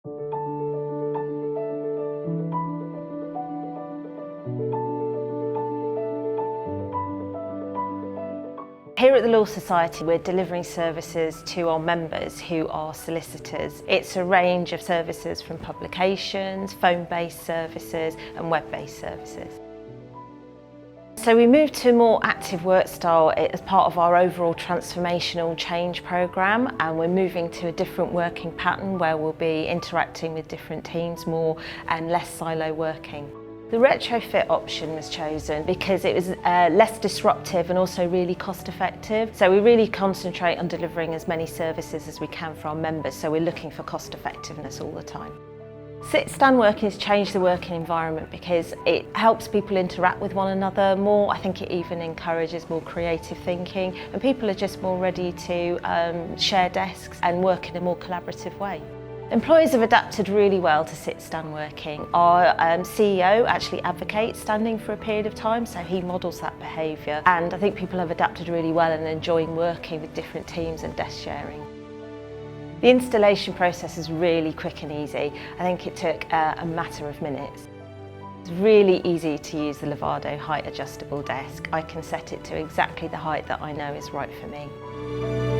Here at the Law Society, we're delivering services to our members who are solicitors. It's a range of services from publications, phone-based services and web-based services. So we moved to a more active work style as part of our overall transformational change programme, and we're moving to a different working pattern where we'll be interacting with different teams more and less silo working. The retrofit option was chosen because it was less disruptive and also really cost effective. So we really concentrate on delivering as many services as we can for our members, so we're looking for cost effectiveness all the time. Sit-stand working has changed the working environment because it helps people interact with one another more. I think it even encourages more creative thinking, and people are just more ready to share desks and work in a more collaborative way. Employers have adapted really well to sit-stand working. Our CEO actually advocates standing for a period of time, so he models that behaviour, and I think people have adapted really well and enjoying working with different teams and desk sharing. The installation process is really quick and easy. I think it took a matter of minutes. It's really easy to use the Levado Height-Adjustable Desk. I can set it to exactly the height that I know is right for me.